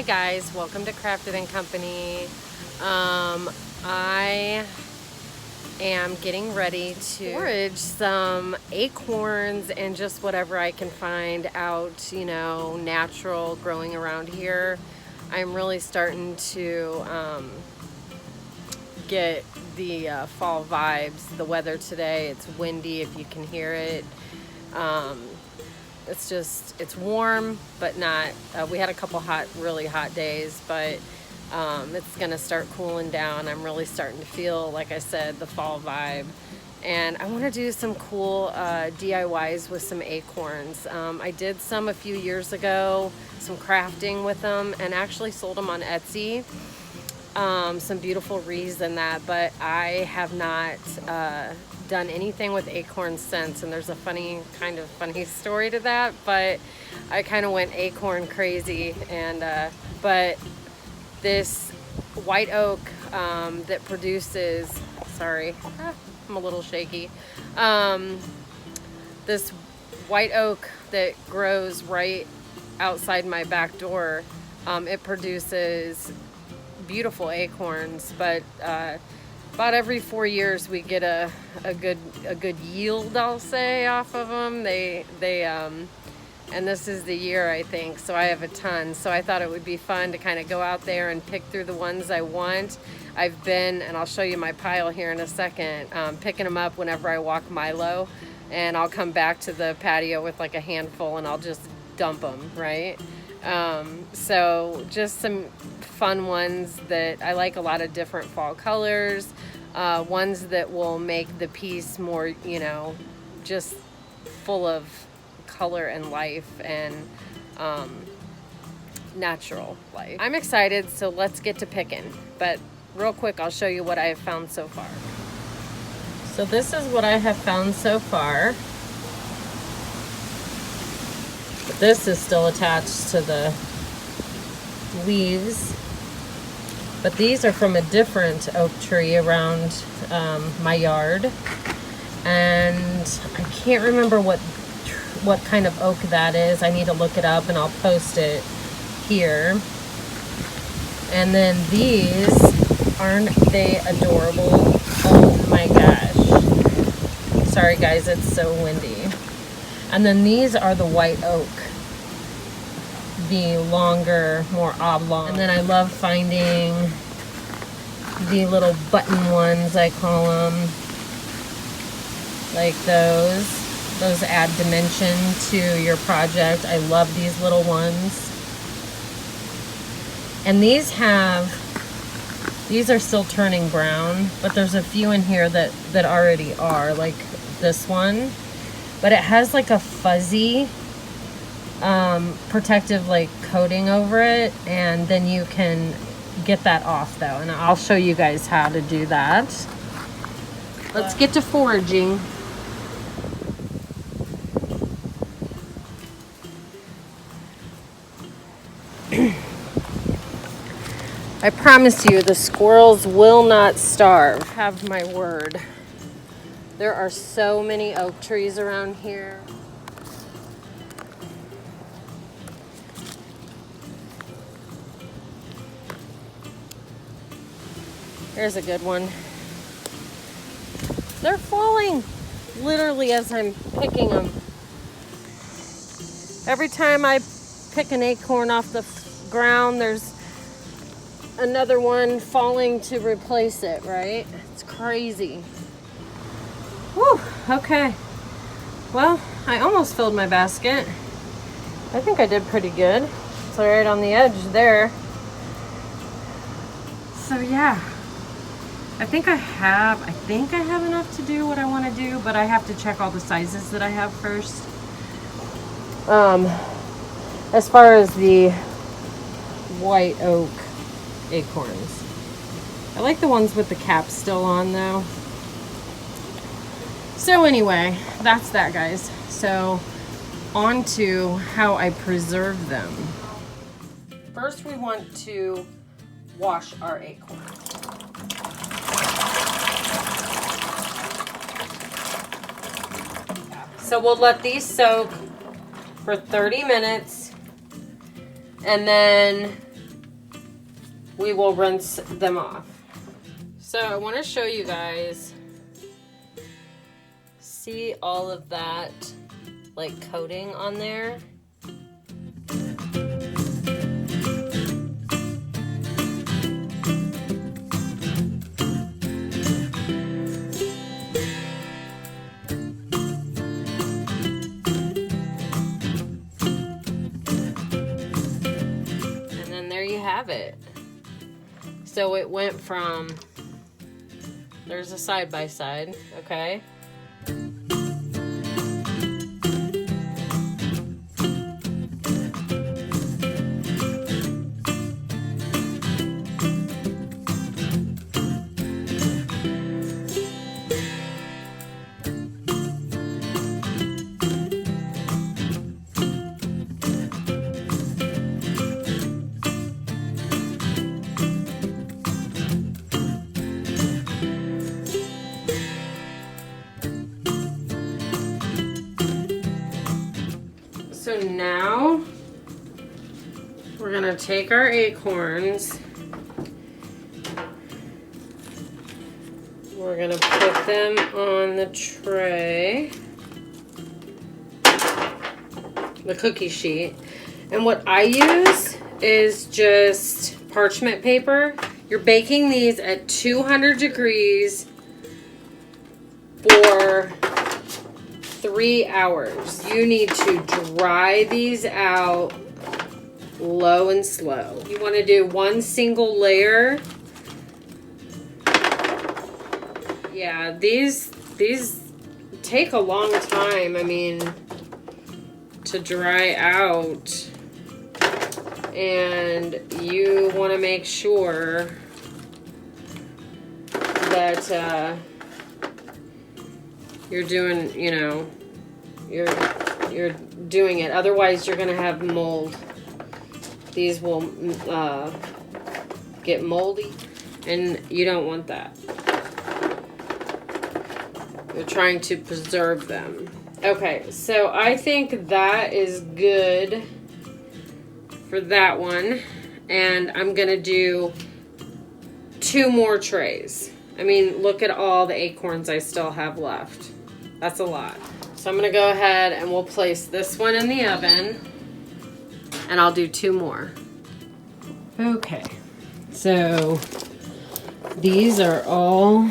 Hi guys, welcome to Crafted and Company. I am getting ready to forage some acorns and just whatever I can find out, you know, natural growing around here. I'm really starting to get the fall vibes. The weather today, it's windy if you can hear it. It's warm, but not, we had a couple really hot days, but it's gonna start cooling down. I'm really starting to feel, like I said, the fall vibe. And I wanna do some cool DIYs with some acorns. I did some a few years ago, some crafting with them, and actually sold them on Etsy. Some beautiful wreaths and that, but I have not done anything with acorns since, and there's a funny story to that, but I kind of went acorn crazy. And but this white oak that produces, sorry, I'm a little shaky, this white oak that grows right outside my back door, it produces beautiful acorns, but about every 4 years we get a good yield, I'll say, off of them. And this is the year, I think, so I have a ton. So I thought it would be fun to kind of go out there and pick through the ones I want. I've been, and I'll show you my pile here in a second, picking them up whenever I walk Milo, and I'll come back to the patio with like a handful and I'll just dump them, right? So just some fun ones that I like, a lot of different fall colors, ones that will make the piece more, you know, just full of color and life and natural life. I'm excited, so let's get to picking. But real quick, I'll show you what I have found so far. So this is what I have found so far. But this is still attached to the leaves. But these are from a different oak tree around my yard. And I can't remember what kind of oak that is. I need to look it up and I'll post it here. And then these, aren't they adorable? Oh my gosh. Sorry guys, it's so windy. And then these are the white oak, the longer, more oblong. And then I love finding the little button ones, I call them, like those. Those add dimension to your project. I love these little ones. And these are still turning brown, but there's a few in here that already are, like this one. But it has like a fuzzy protective like coating over it, and then you can get that off though, and I'll show you guys how to do that. Let's get to foraging. I promise you, the squirrels will not starve. Have my word. There are so many oak trees around here. There's a good one. They're falling literally as I'm picking them. Every time I pick an acorn off the ground, there's another one falling to replace it, right? It's crazy. Whew, okay. Well, I almost filled my basket. I think I did pretty good. It's right on the edge there. So yeah, I think I have enough to do what I want to do, but I have to check all the sizes that I have first. As far as the white oak acorns, I like the ones with the cap still on though. So anyway, that's that, guys. So on to how I preserve them. First we want to wash our acorns. So we'll let these soak for 30 minutes, and then we will rinse them off. So I want to show you guys, see all of that like coating on there? Have it. So it went from, there's a side by side, okay? So now we're gonna take our acorns, we're gonna put them on the tray, the cookie sheet, and what I use is just parchment paper. You're baking these at 200 degrees for 3 hours. You need to dry these out low and slow. You want to do one single layer. Yeah, these take a long time, I mean, to dry out. And you want to make sure that you're doing, you know, you're doing it. Otherwise, you're gonna have mold. These will get moldy, and you don't want that. You're trying to preserve them. Okay, so I think that is good for that one, and I'm gonna do 2 more trays. I mean, look at all the acorns I still have left. That's a lot. So I'm gonna go ahead and we'll place this one in the oven, and I'll do 2 more. Okay, so these are all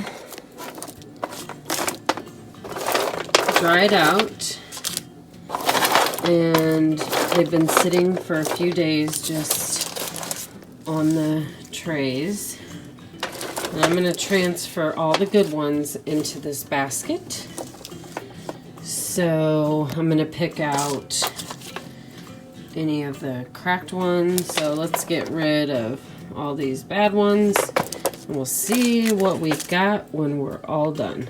dried out, and they've been sitting for a few days just on the trays. And I'm gonna transfer all the good ones into this basket. So I'm gonna pick out any of the cracked ones. So let's get rid of all these bad ones, and we'll see what we've got when we're all done.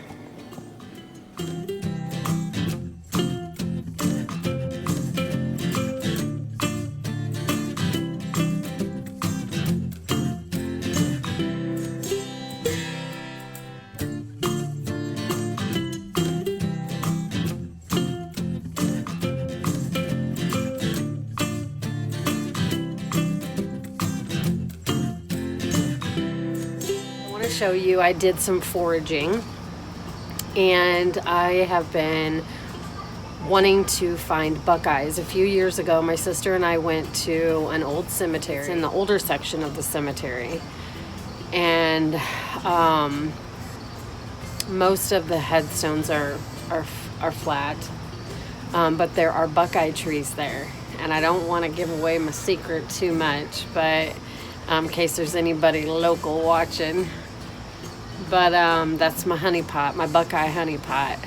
Show you, I did some foraging, and I have been wanting to find buckeyes. A few years ago, my sister and I went to an old cemetery. It's in the older section of the cemetery, and most of the headstones are flat, but there are buckeye trees there, and I don't want to give away my secret too much, but in case there's anybody local watching. But that's my honey pot, my buckeye honey pot.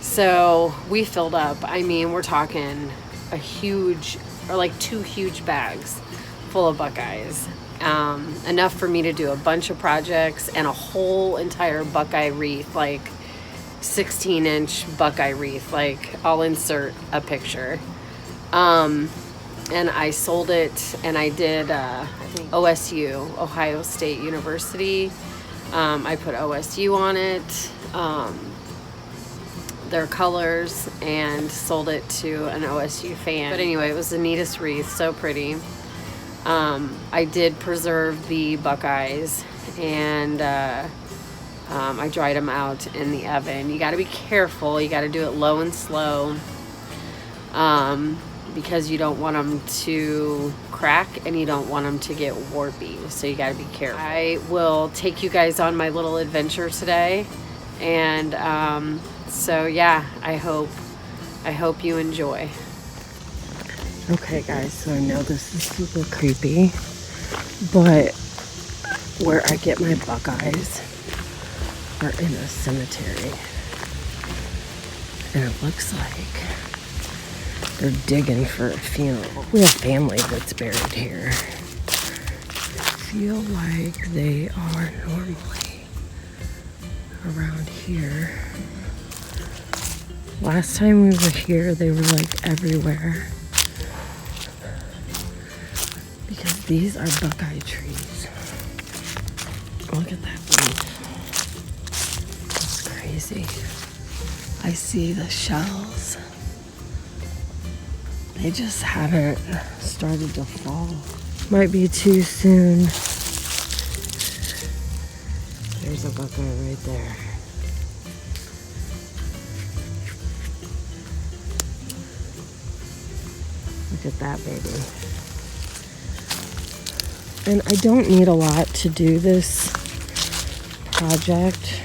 So we filled up, I mean, we're talking a huge, or like 2 huge bags full of buckeyes. Enough for me to do a bunch of projects and a whole entire buckeye wreath, like 16-inch buckeye wreath. Like, I'll insert a picture. And I sold it, and I did, I think OSU, Ohio State University. I put OSU on it, their colors, and sold it to an OSU fan. But anyway, it was the neatest wreath, so pretty. I did preserve the Buckeyes, and I dried them out in the oven. You got to be careful. You got to do it low and slow, because you don't want them to crack and you don't want them to get warpy. So you got to be careful. I will take you guys on my little adventure today, and so yeah, I hope you enjoy. Okay guys, so I know this is super creepy, but where I get my Buckeyes are in a cemetery. And it looks like they're digging for a funeral. We have family that's buried here. I feel like they are normally around here. Last time we were here, they were like everywhere. Because these are Buckeye trees. Look at that leaf. That's crazy. I see the shells. They just haven't started to fall. Might be too soon. There's a Buckeye right there. Look at that baby. And I don't need a lot to do this project.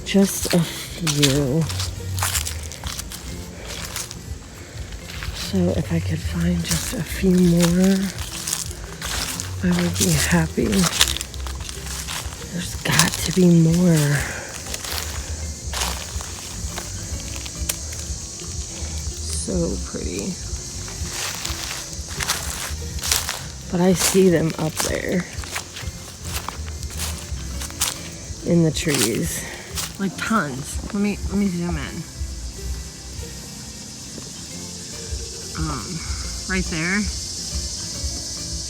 Just a few. So if I could find just a few more, I would be happy. There's got to be more. So pretty. But I see them up there in the trees. Like tons. Let me zoom in. Right there.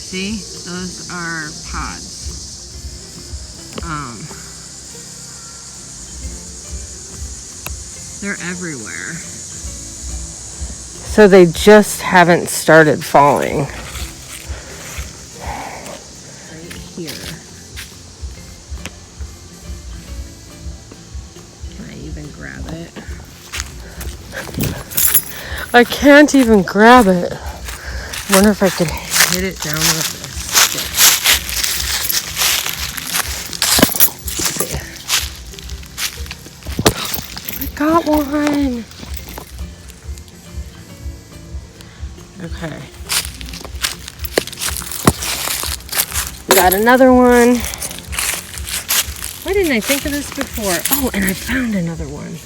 See? Those are pods. They're everywhere. So they just haven't started falling. Right here. Can I even grab it? I can't even grab it. Wonder if I could hit it down with a stick. Let's see. I got one. Okay. Got another one. Why didn't I think of this before? Oh, and I found another one.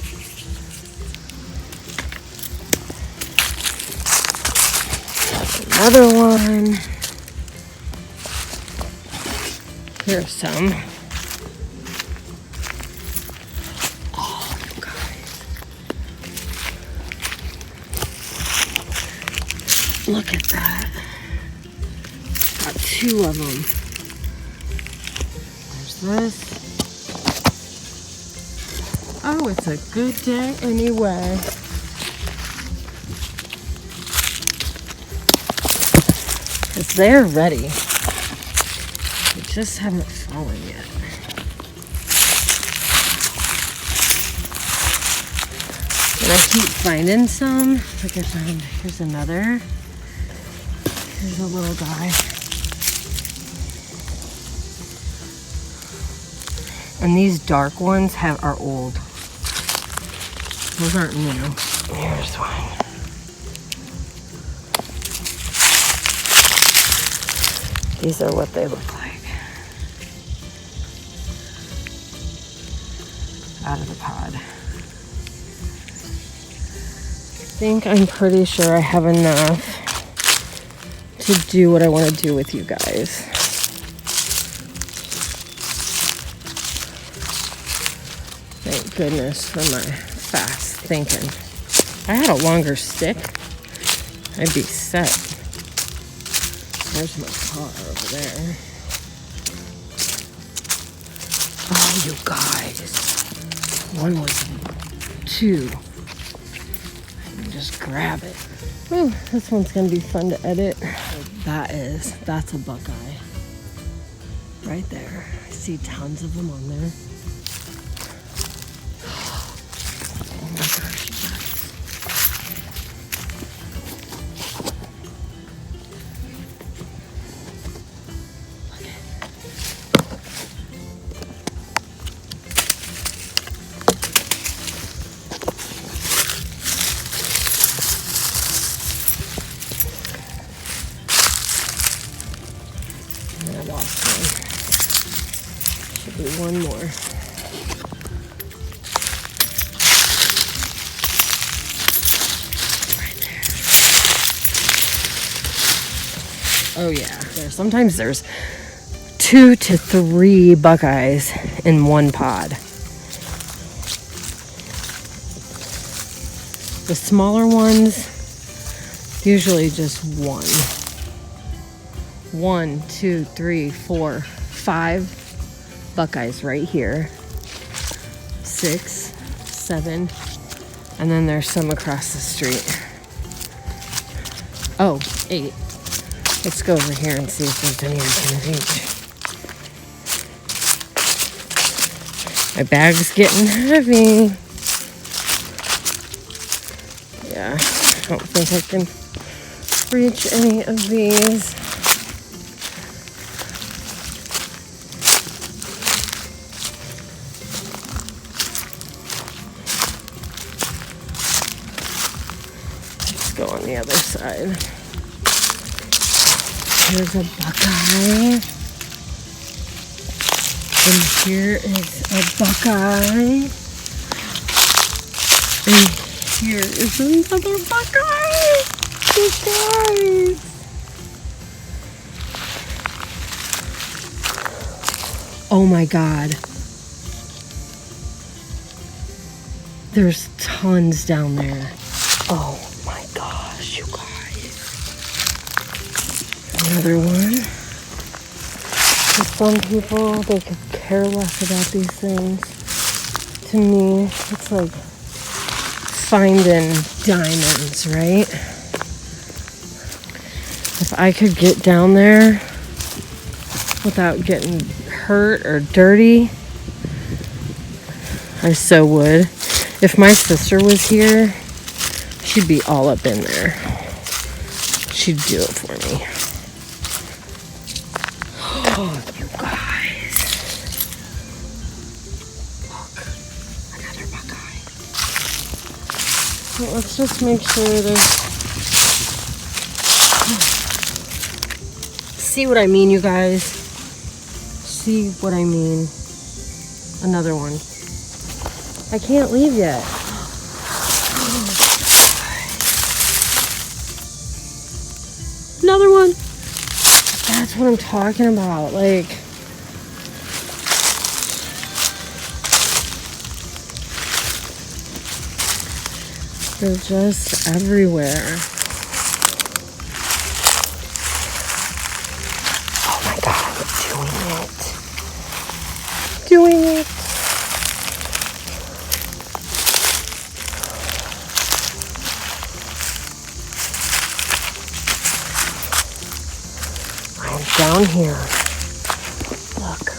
Another one. Here's some. Oh, you guys. Look at that. Got two of them. There's this. Oh, it's a good day anyway. Because they're ready. They just haven't fallen yet. And I keep finding some. Like I found, here's another. Here's a little guy. And these dark ones are old. Those aren't new. Here's one. These are what they look like. Out of the pod. I'm pretty sure I have enough to do what I want to do with you guys. Thank goodness for my fast thinking. If I had a longer stick, I'd be set. There's my car over there. Oh, you guys. One was two. just grab it. Ooh, this one's gonna be fun to edit. That's a buckeye. Right there. I see tons of them on there. Oh my gosh, you guys. I lost one. Should be one more. Right there. Oh yeah. Sometimes there's 2 to 3 buckeyes in one pod. The smaller ones, usually just one. 1, 2, 3, 4, 5 buckeyes right here. 6, 7, and then there's some across the street. Oh, 8. Let's go over here and see if there's any I can reach. My bag's getting heavy. Yeah, I don't think I can reach any of these. Go on the other side. Here's a buckeye. And here is a buckeye. And here is another buckeye. You guys. Oh my God. There's tons down there. Oh my gosh, you guys. Another one. For some people, they could care less about these things. To me, it's like finding diamonds, right? If I could get down there without getting hurt or dirty, I so would. If my sister was here, she'd be all up in there. She'd do it for me. Oh, you guys. Look, another buckeye. Well, let's just make sure there's... See what I mean, you guys? See what I mean? Another one. I can't leave yet. Another one. That's what I'm talking about. Like, they're just everywhere. Oh my God, I'm doing it. Down here. Look.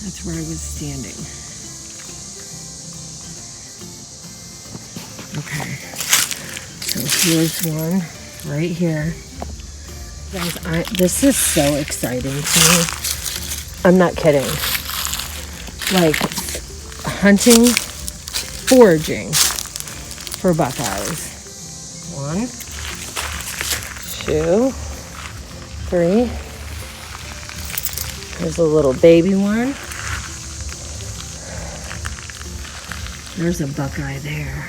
That's where I was standing. Okay. So here's one right here. Guys, this is so exciting to me. I'm not kidding. Like, hunting, foraging for buckeyes. 1, 2, 3. There's a little baby one. There's a buckeye there.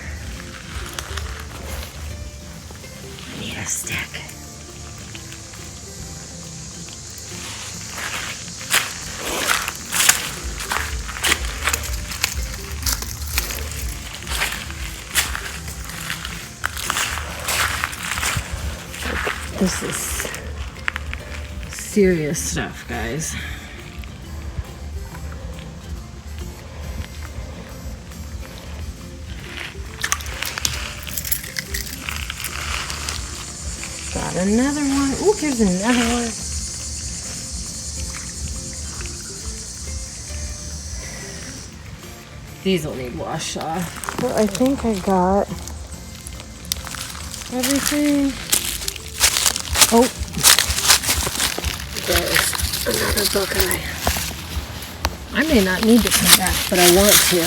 I need a stick. This is serious stuff, guys. Another one. Ooh, here's another one. These will need wash off. Well, I think I got everything. Oh, there's another buckeye. I may not need to come back, but I want to.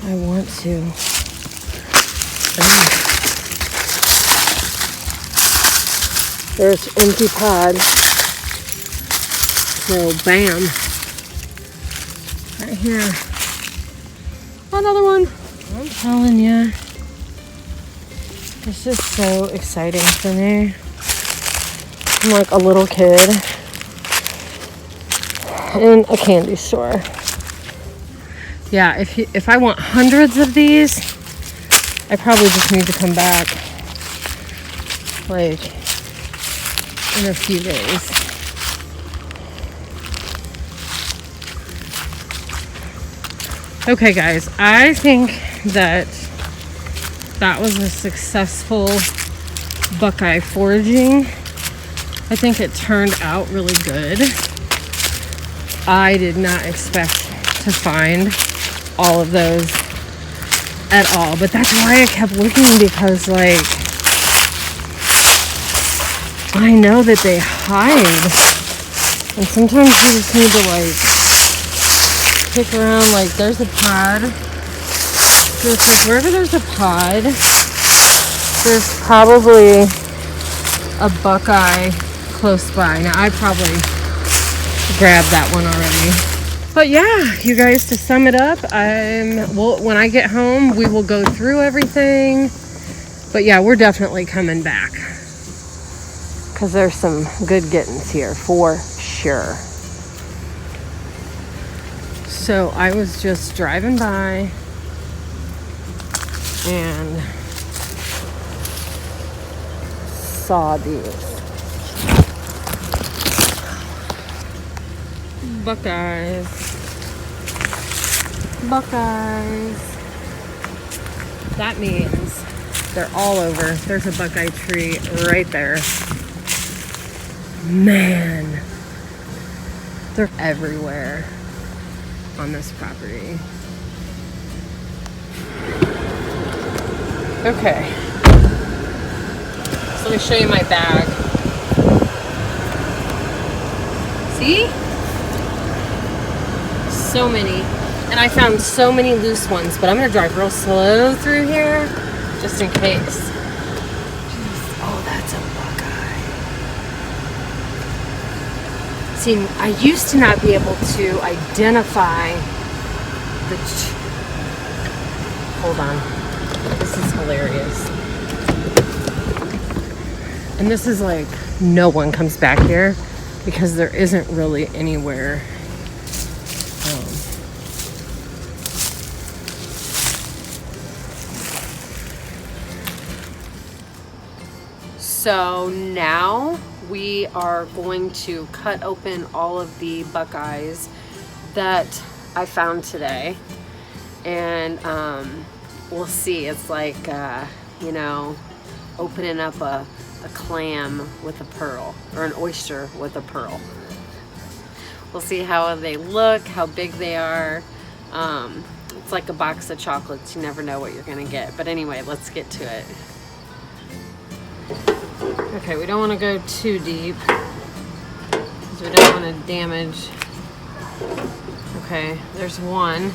I want to. There's empty pod. So, bam. Right here. Another one. I'm telling you. This is so exciting for me. I'm like a little kid in a candy store. Yeah, if I want hundreds of these, I probably just need to come back like in a few days. Okay, guys, I think that was a successful Buckeye foraging. I think it turned out really good. I did not expect to find all of those at all, but that's why I kept looking, because like I know that they hide, and sometimes you just need to like pick around. Like there's a pod, so it's like wherever there's a pod, there's probably a Buckeye close by. Now I probably grabbed that one already. But yeah, you guys, to sum it up, when I get home, we will go through everything. But yeah, we're definitely coming back, because there's some good gettings here for sure. So I was just driving by and saw these Buckeyes. That means they're all over. There's a Buckeye tree right there. Man, they're everywhere on this property. Okay, so let me show you my bag. See? So many. And I found so many loose ones, but I'm gonna drive real slow through here just in case. Jeez. Oh, that's a Buckeye. See, I used to not be able to identify the... Hold on. This is hilarious. And this is like, no one comes back here because there isn't really anywhere. So now we are going to cut open all of the Buckeyes that I found today, and we'll see. It's like you know, opening up a clam with a pearl, or an oyster with a pearl. We'll see how they look, how big they are. It's like a box of chocolates. You never know what you're gonna get. But anyway, let's get to it. Okay, we don't want to go too deep because we don't want to damage. Okay, there's one.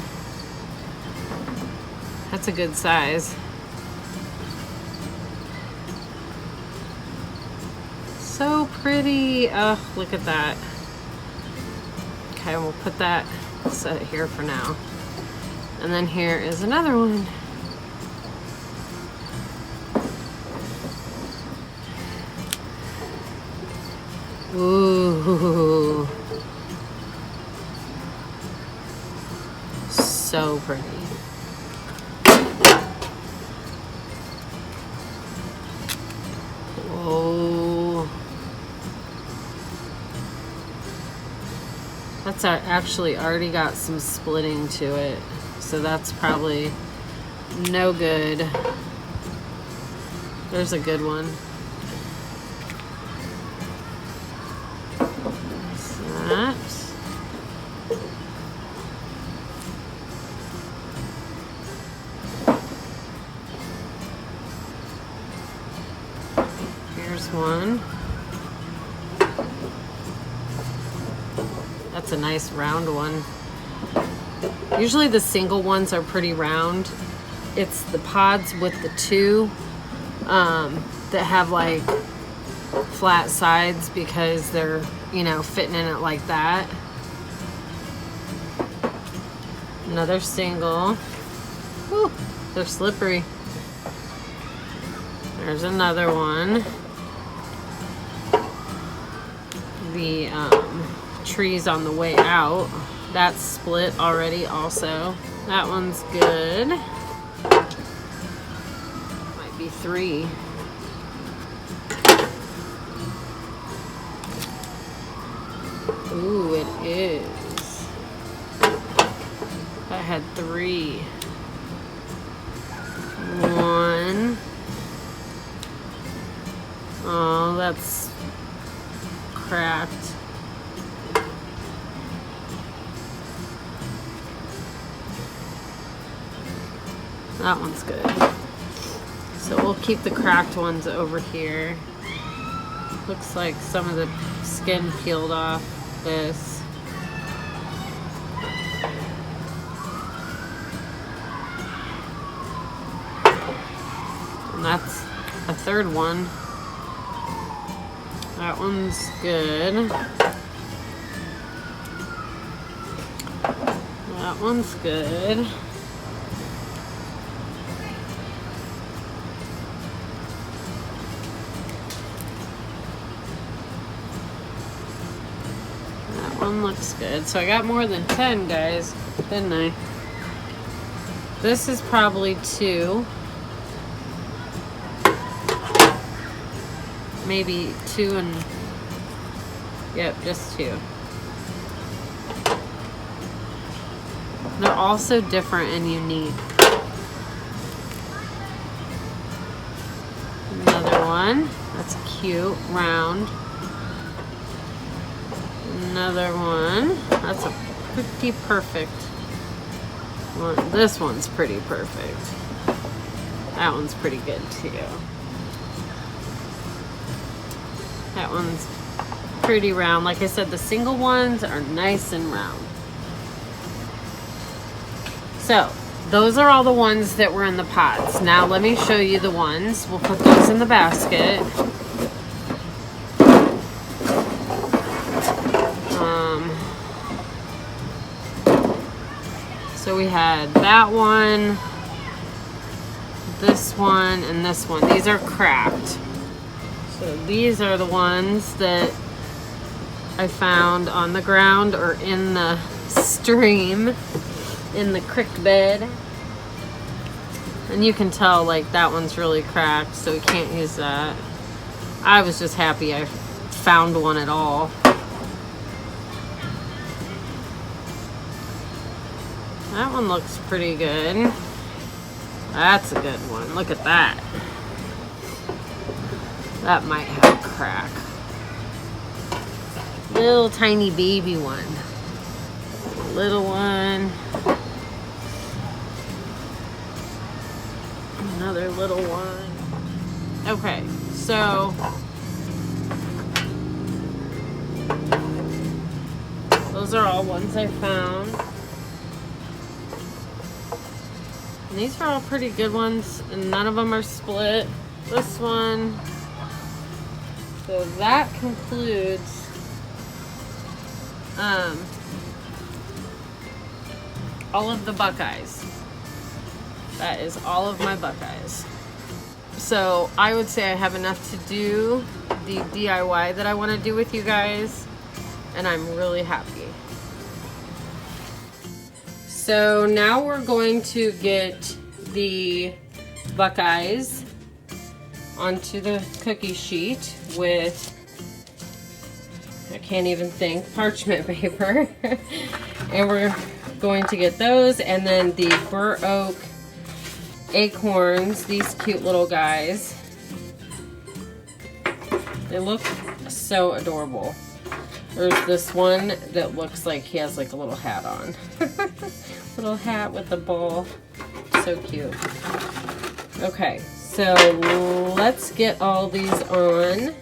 That's a good size. So pretty. Oh, look at that. Okay, we'll put that set here for now. And then here is another one. Ooh, so pretty. Whoa. That's actually already got some splitting to it, so that's probably no good. There's a good one. That. Here's one. That's a nice round one. Usually the single ones are pretty round. It's the pods with the two that have like flat sides because they're, you know, fitting in it like that. Another single. Whew, they're slippery. There's another one. The trees on the way out. That's split already also. That one's good. Might be 3. Ooh, it is. I had 3. 1. Oh, that's cracked. That one's good. So we'll keep the cracked ones over here. Looks like some of the skin peeled off this. And that's a third one. That one's good. That one's good. That one looks good. So I got more than 10, guys, didn't I? This is probably 2. Maybe 2 and, yep, just 2. They're all so different and unique. Another one. That's cute, round. Another one. That's a pretty perfect one. This one's pretty perfect. That one's pretty good too. That one's pretty round. Like I said, the single ones are nice and round. So, those are all the ones that were in the pods. Now let me show you the ones. We'll put those in the basket. So we had that one, this one, and this one. These are cracked. So these are the ones that I found on the ground or in the stream, in the creek bed. And you can tell like that one's really cracked, so we can't use that. I was just happy I found one at all. That one looks pretty good. That's a good one. Look at that. That might have a crack. Little tiny baby one. Little one. Another little one. Okay, so those are all ones I found. And these are all pretty good ones, and none of them are split. This one. So that concludes all of the Buckeyes. That is all of my Buckeyes. So I would say I have enough to do the DIY that I want to do with you guys, and I'm really happy. So now we're going to get the Buckeyes onto the cookie sheet with, I can't even think, parchment paper. And we're going to get those, and then the bur oak acorns, these cute little guys. They look so adorable. There's this one that looks like he has like a little hat on. Little hat with a ball. So cute. Okay, so let's get all these on.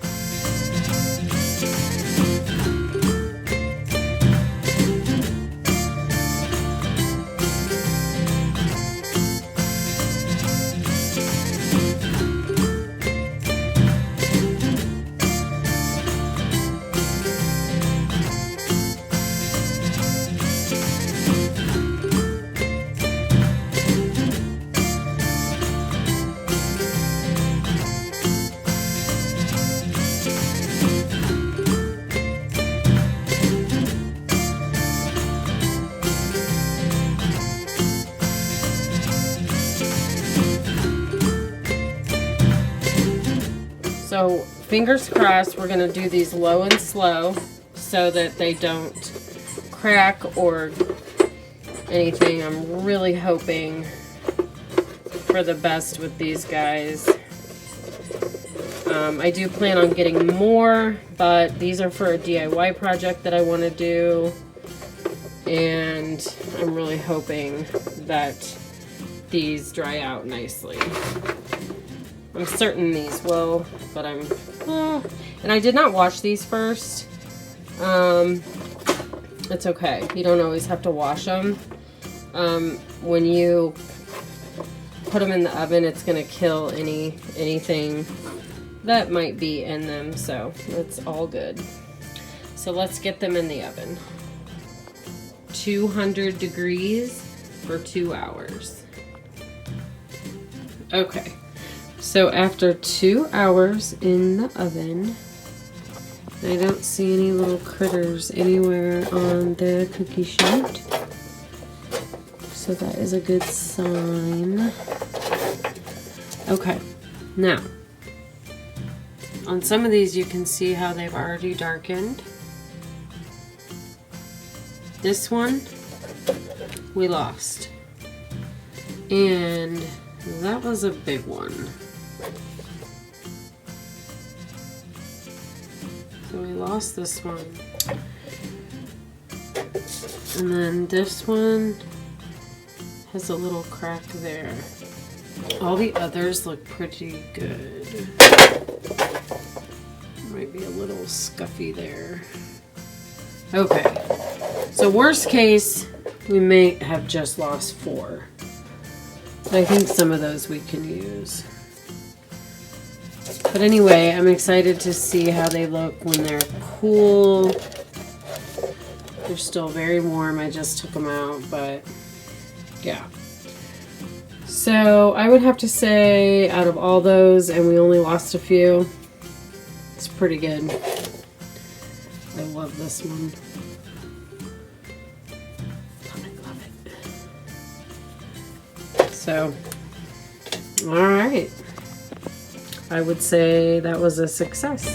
So fingers crossed, we're gonna do these low and slow so that they don't crack or anything. I'm really hoping for the best with these guys. I do plan on getting more, but these are for a DIY project that I want to do, and I'm really hoping that these dry out nicely. I'm certain these will, but and I did not wash these first. It's okay. You don't always have to wash them. When you put them in the oven, it's gonna kill anything that might be in them, so it's all good. So let's get them in the oven. 200 degrees for 2 hours. Okay. So after 2 hours in the oven, I don't see any little critters anywhere on the cookie sheet. So that is a good sign. Okay, now, on some of these you can see how they've already darkened. This one, we lost. And that was a big one. So we lost this one. And then this one has a little crack there. All the others look pretty good. Might be a little scuffy there. Okay. So worst case, we may have just lost 4. I think some of those we can use. But anyway, I'm excited to see how they look when they're cool. They're still very warm. I just took them out, but yeah. So I would have to say out of all those, and we only lost a few, it's pretty good. I love this one. Love it. So, all right. I would say that was a success.